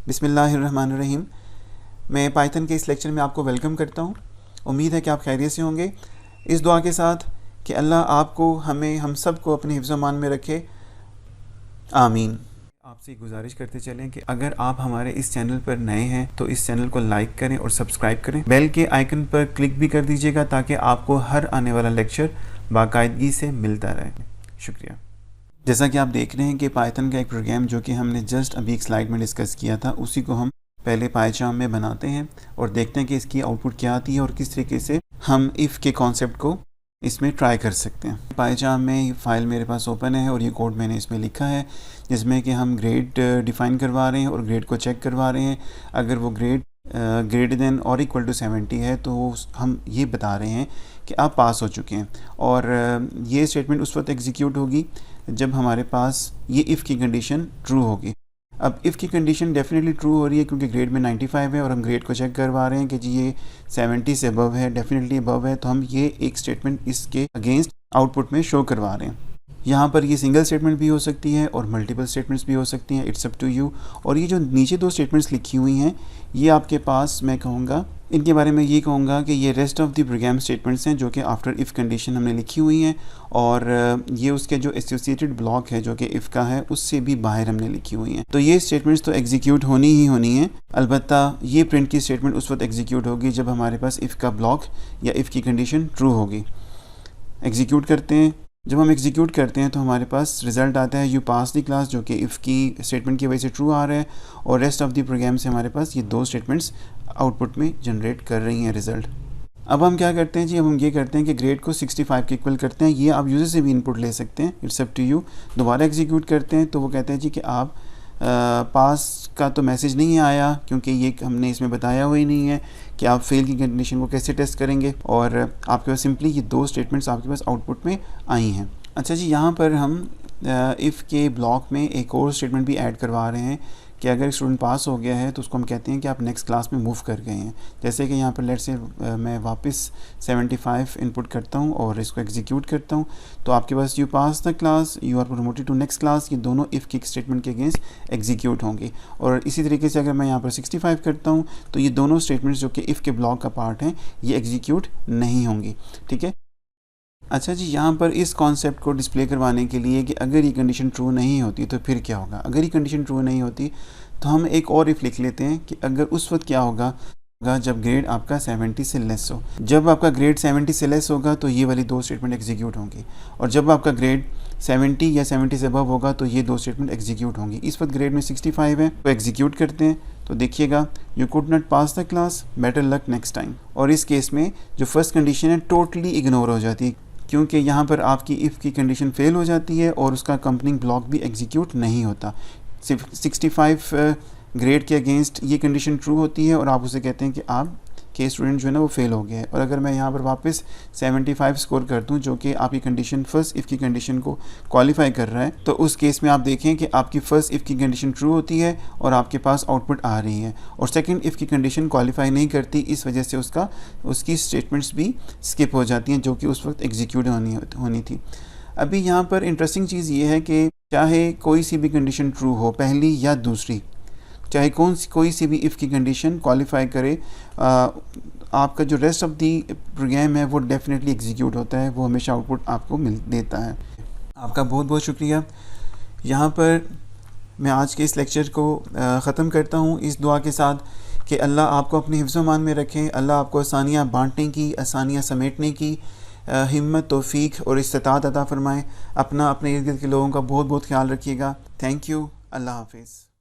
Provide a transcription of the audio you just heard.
बिस्मिल्लाहिर्रहमानिर्रहीम। मैं पाइथन के इस लेक्चर में आपको वेलकम करता हूँ। उम्मीद है कि आप खैरियत से होंगे। इस दुआ के साथ कि अल्लाह आपको, हमें, हम सब को अपने हिफ्ज़-ओ-मान में रखे, आमीन। आपसे गुजारिश करते चलें कि अगर आप हमारे इस चैनल पर नए हैं तो इस चैनल को लाइक करें और सब्सक्राइब करें। बेल के आइकन पर क्लिक भी कर दीजिएगा ताकि आपको हर आने वाला लेक्चर बाकायदगी से मिलता रहे। शुक्रिया। जैसा कि आप देख रहे हैं कि पाइथन का एक प्रोग्राम जो कि हमने जस्ट अभी एक स्लाइड में डिस्कस किया था, उसी को हम पहले पाइचार्म में बनाते हैं और देखते हैं कि इसकी आउटपुट क्या आती है और किस तरीके से हम इफ़ के कॉन्सेप्ट को इसमें ट्राई कर सकते हैं। पाइचार्म में ये फाइल मेरे पास ओपन है और ये कोड मैंने इसमें लिखा है जिसमें कि हम ग्रेड डिफ़ाइन करवा रहे हैं और ग्रेड को चेक करवा रहे हैं। अगर वो ग्रेड ग्रेटर देन और इक्वल टू 70 है तो हम ये बता रहे हैं कि आप पास हो चुके हैं। और ये स्टेटमेंट उस वक्त एग्जीक्यूट होगी जब हमारे पास ये इफ़ की कंडीशन ट्रू होगी। अब इफ़ की कंडीशन डेफिनेटली ट्रू हो रही है क्योंकि ग्रेड में 95 है और हम ग्रेड को चेक करवा रहे हैं कि जी ये 70 से अबव है, डेफिनेटली अबव है, तो हम ये एक स्टेटमेंट इसके अगेंस्ट आउटपुट में शो करवा रहे हैं। यहाँ पर ये सिंगल स्टेटमेंट भी हो सकती है और मल्टीपल स्टेटमेंट्स भी हो सकती हैं, इट्स अप टू यू। और ये जो नीचे दो स्टेटमेंट्स लिखी हुई हैं ये आपके पास, मैं कहूँगा इनके बारे में ये कहूँगा कि ये rest of the program statements हैं जो कि आफ्टर इफ़ कंडीशन हमने लिखी हुई हैं और ये उसके जो एसोसिएटेड ब्लॉक है जो कि इफ़ का है उससे भी बाहर हमने लिखी हुई हैं। तो ये स्टेटमेंट्स तो एग्जीक्यूट होनी ही होनी है। अलबत्ता ये प्रिंट की स्टेटमेंट उस वक्त एग्जीक्यूट होगी जब हमारे पास इफ़ का ब्लॉक या इफ़ की कंडीशन ट्रू होगी। एग्जीक्यूट करते हैं। जब हम एग्जीक्यूट करते हैं तो हमारे पास रिज़ल्ट आता है यू पास द क्लास, जो कि इफ़ की स्टेटमेंट की वजह से ट्रू आ रहा है और रेस्ट ऑफ द प्रोग्राम से हमारे पास ये दो स्टेटमेंट्स आउटपुट में जनरेट कर रही हैं रिज़ल्ट। अब हम क्या करते हैं जी, अब हम ये करते हैं कि ग्रेड को 65 के इक्वल करते हैं। ये आप यूज़र से भी इनपुट ले सकते हैं, इट्स अप टू यू। दोबारा एग्जीक्यूट करते हैं तो वो कहते हैं जी कि आप पास का तो मैसेज नहीं आया क्योंकि ये हमने इसमें बताया हुआ ही नहीं है कि आप फेल की कंडीशन को कैसे टेस्ट करेंगे, और आपके पास सिंपली ये दो स्टेटमेंट्स आपके पास आउटपुट में आई हैं। अच्छा जी, यहाँ पर हम इफ़ के ब्लॉक में एक और स्टेटमेंट भी ऐड करवा रहे हैं कि अगर स्टूडेंट पास हो गया है तो उसको हम कहते हैं कि आप नेक्स्ट क्लास में मूव कर गए हैं। जैसे कि यहाँ पर लेट्स से मैं वापस 75 इनपुट करता हूँ और इसको एग्जीक्यूट करता हूँ तो आपके पास you pass the class, you are promoted to next class, ये दोनों इफ़ की स्टेटमेंट के अगेंस्ट एग्जीक्यूट होंगे। और इसी तरीके से अगर मैं यहाँ पर 65 करता हूँ तो ये दोनों स्टेटमेंट्स जो कि इफ़ के ब्लॉक का पार्ट हैं ये एग्जीक्यूट नहीं होंगी। ठीक है। अच्छा जी, यहाँ पर इस कॉन्सेप्ट को डिस्प्ले करवाने के लिए कि अगर ये कंडीशन ट्रू नहीं होती तो फिर क्या होगा। अगर ये कंडीशन ट्रू नहीं होती तो हम एक और इफ़ लिख लेते हैं कि अगर उस वक्त क्या होगा जब ग्रेड आपका 70 से लेस हो। जब आपका ग्रेड 70 से लेस होगा तो ये वाली दो स्टेटमेंट एग्जीक्यूट होंगी, और जब आपका ग्रेड 70 या 70 से अबव होगा तो ये दो स्टेटमेंट एग्जीक्यूट होंगी। इस वक्त ग्रेड में 65 है तो एग्जीक्यूट करते हैं तो देखिएगा you could not pass the class, better luck next time. और इस केस में जो फर्स्ट कंडीशन है टोटली इग्नोर हो जाती है क्योंकि यहाँ पर आपकी इफ़ की कंडीशन फेल हो जाती है और उसका कंपनिंग ब्लॉक भी एग्जीक्यूट नहीं होता। सिर्फ 65 ग्रेड के अगेंस्ट ये कंडीशन ट्रू होती है और आप उसे कहते हैं कि आप के स्टूडेंट जो है ना वो फेल हो गया है। और अगर मैं यहाँ पर वापस 75 स्कोर कर दूँ जो कि आपकी कंडीशन फर्स्ट इफ़ की कंडीशन को क्वालिफाई कर रहा है, तो उस केस में आप देखें कि आपकी फ़र्स्ट इफ़ की कंडीशन ट्रू होती है और आपके पास आउटपुट आ रही है, और सेकंड इफ़ की कंडीशन क्वालिफाई नहीं करती, इस वजह से उसकी स्टेटमेंट्स भी स्किप हो जाती हैं जो कि उस वक्त एग्जीक्यूट होनी थी। अभी यहाँ पर इंटरेस्टिंग चीज़ ये है कि चाहे कोई सी भी कंडीशन ट्रू हो, पहली या दूसरी, चाहे कोई सी भी इफ़ की कंडीशन क्वालिफाई करे, आपका जो रेस्ट ऑफ दी प्रोग्राम है वो डेफिनेटली एग्जीक्यूट होता है, वो हमेशा आउटपुट आपको देता है। आपका बहुत बहुत शुक्रिया। यहाँ पर मैं आज के इस लेक्चर को ख़त्म करता हूँ इस दुआ के साथ कि अल्लाह आपको अपने हिफ्ज़-ओ-मान में रखें, अल्लाह आपको आसानियाँ बांटने की, आसानियाँ समेटने की हिम्मत, तौफीक और इस्तिताअत अता फ़रमाएँ। अपने इर्द गिर्द के लोगों का बहुत बहुत ख्याल रखिएगा। Thank you. अल्लाह हाफिज़।